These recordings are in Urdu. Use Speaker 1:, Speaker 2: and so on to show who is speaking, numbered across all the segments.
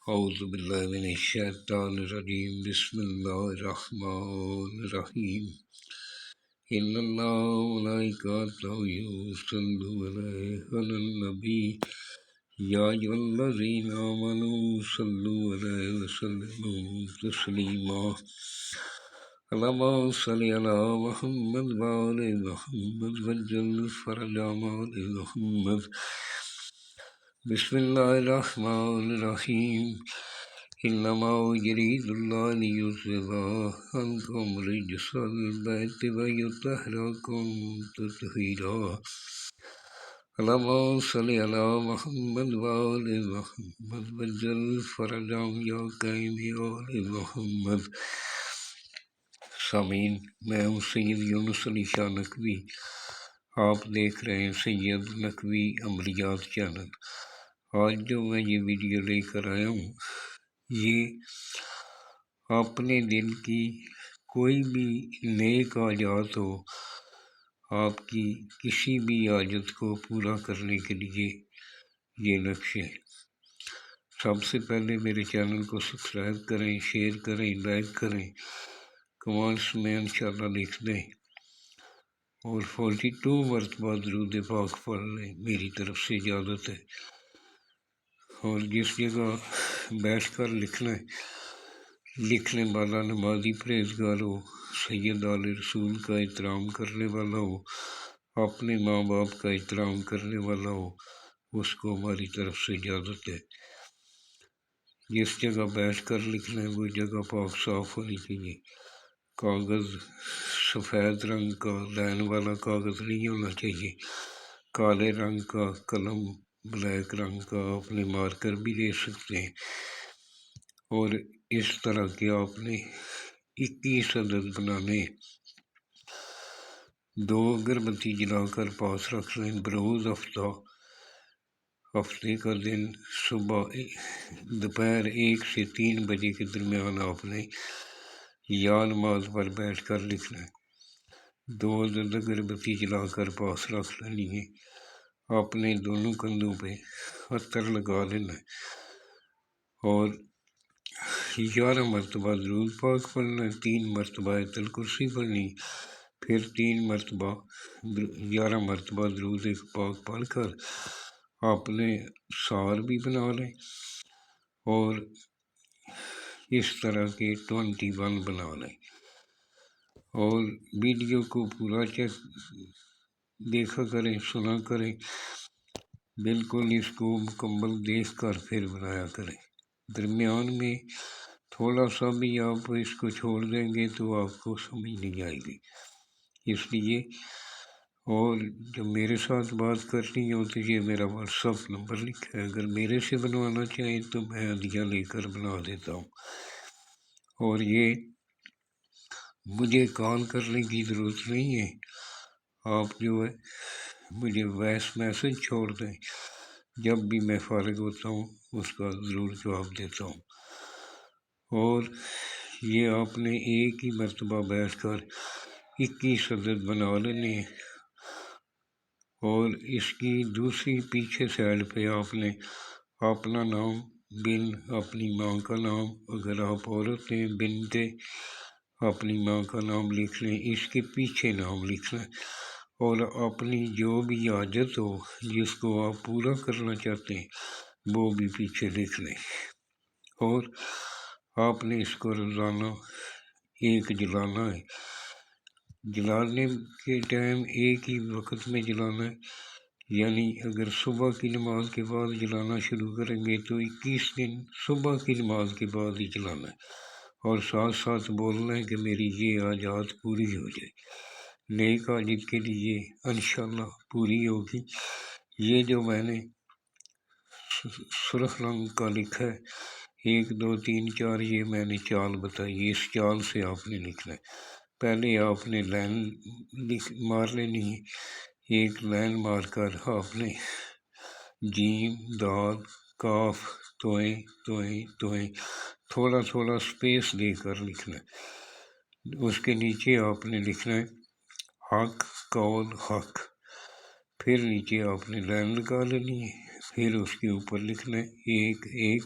Speaker 1: اعوذ باللہ من الشیطان الرجیم بسم اللہ الرحمن الرحیم ان اللہ ملائکتہ یصلون علی النبی یا ایھا الذین آمنوا صلوا علیہ وسلموا تسلیما اللہم صل علی محمد وآل محمد وعجل فرجهم آل محمد بسم اللہ الرحمن الرحیم انما یرید اللہ لیذہب عنکم رجس البیت ویطہرکم تطہیرا اللہم صل علی محمد وآل محمد وعجل فرجهم یا قیم آل محمد۔ سامعین، میں ہوں سید یونس علی شاہ نقوی، آپ دیکھ رہے ہیں سید نقوی عملیات چینل۔ آج جو میں یہ ویڈیو لے کر آیا ہوں، یہ اپنے دل کی کوئی بھی نیک حاجات ہو، آپ کی کسی بھی حاجت کو پورا کرنے کے لیے یہ نقشے۔ سب سے پہلے میرے چینل کو سبسکرائب کریں، شیئر کریں، لائک کریں، کمنٹس میں انشاءاللہ لکھ دیں اور 42 مرتبہ درود پاک پڑھ لیں، میری طرف سے اجازت ہے۔ اور جس جگہ بیٹھ کر لکھنے والا نمازی پرہیزگار ہو، سید آل رسول کا احترام کرنے والا ہو، اپنے ماں باپ کا احترام کرنے والا ہو، اس کو ہماری طرف سے اجازت ہے۔ جس جگہ بیٹھ کر لکھنا ہے وہ جگہ پاک صاف ہونی چاہیے۔ کاغذ سفید رنگ کا لائن والا کاغذ نہیں ہونا چاہیے، کالے رنگ کا قلم، بلیک رنگ کا، اپنے مارکر بھی لے سکتے ہیں۔ اور اس طرح کے آپ نے 21 عدد بنانے، 2 اگربتی جلا کر پاس رکھ لیں۔ بروز ہفتے کا دن صبح دوپہر 1 سے 3 بجے کے درمیان آپ نے یا نماز پر بیٹھ کر لکھنا ہے۔ 2 عدد اگربتی جلا کر پاس رکھ لینی ہے۔ اپنے دونوں کندھوں پہ عطر لگا لینا ہے اور 11 مرتبہ درود پاک پڑھنا ہے، 3 مرتبہ آیت الکرسی پڑھنی، پھر 3 مرتبہ 11 مرتبہ درود پاک پڑھ کر آپ نے سار بھی بنا لیں اور اس طرح کے 21 بنا لیں۔ اور ویڈیو کو پورا دیکھا کریں، سنا کریں، بالکل اس کو مکمل دیکھ کر پھر بنایا کریں۔ درمیان میں تھوڑا سا بھی آپ اس کو چھوڑ دیں گے تو آپ کو سمجھ نہیں آئے گی، اس لیے۔ اور جب میرے ساتھ بات کرنی ہو تو یہ میرا واٹس ایپ نمبر لکھا ہے، اگر میرے سے بنوانا چاہیں تو میں ہدیہ لے کر بنا دیتا ہوں۔ اور یہ مجھے کال کرنے کی ضرورت نہیں ہے، آپ جو ہے مجھے وائس میسج چھوڑ دیں، جب بھی میں فارغ ہوتا ہوں اس کا ضرور جواب دیتا ہوں۔ اور یہ آپ نے ایک ہی مرتبہ بیٹھ کر 21 عدد بنا لینے ہیں۔ اور اس کی دوسری پیچھے سائڈ پہ آپ نے اپنا نام، بن اپنی ماں کا نام، اگر آپ عورت ہیں بنت اپنی ماں کا نام لکھ لیں، اس کے پیچھے نام لکھنا ہے اور اپنی جو بھی حاجت ہو جس کو آپ پورا کرنا چاہتے ہیں وہ بھی پیچھے لکھ لیں۔ اور آپ نے اس کو روزانہ ایک جلانا ہے۔ جلانے کے ٹائم ایک ہی وقت میں جلانا ہے، یعنی اگر صبح کی نماز کے بعد جلانا شروع کریں گے تو 21 دن صبح کی نماز کے بعد ہی جلانا ہے، اور ساتھ ساتھ بولنا ہے کہ میری یہ حاجات پوری ہو جائے، نیک حاجت کے لیے انشاءاللہ پوری ہوگی۔ یہ جو میں نے سرخ رنگ کا لکھا ہے 1 2 3 4، یہ میں نے چال بتائی، اس چال سے آپ نے لکھنا ہے۔ پہلے آپ نے لائن مار لینی ہے، ایک لائن مار کر آپ نے جیم، دال، کاف، توئیں توئیں توئیں تھوڑا تھوڑا سپیس دے کر لکھنا ہے۔ اس کے نیچے آپ نے لکھنا ہے حق قول حق، پھر نیچے آپ نے لائن لگا لینی ہے، پھر اس کے اوپر لکھنا ہے 1 1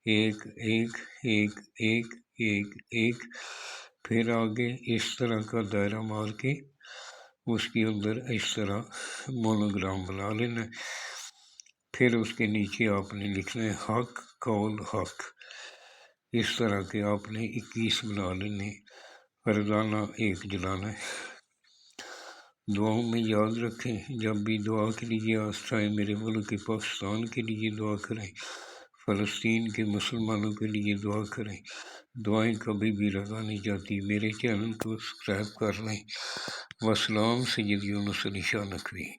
Speaker 1: ایک ایک ایک ایک ایک ایک، پھر آگے اس طرح کا دائرہ مار کے اس کے اندر اس طرح مونوگرام بنا لینا ہے۔ پھر اس کے نیچے آپ نے لکھنا ہے حق قول حق، اس طرح کے آپ نے 21 بنا لینے، روزانہ ایک جلانا ہے۔ دعاؤں میں یاد رکھیں، جب بھی دعا کے لیے آئے میرے ملک پاکستان کے لیے دعا کریں، فلسطین کے مسلمانوں کے لیے دعا کریں، دعائیں کبھی بھی رضا نہیں جاتی۔ میرے چینل کو سبسکرائب کر لیں۔ والسلام، سید یونس علی شاہ نقوی۔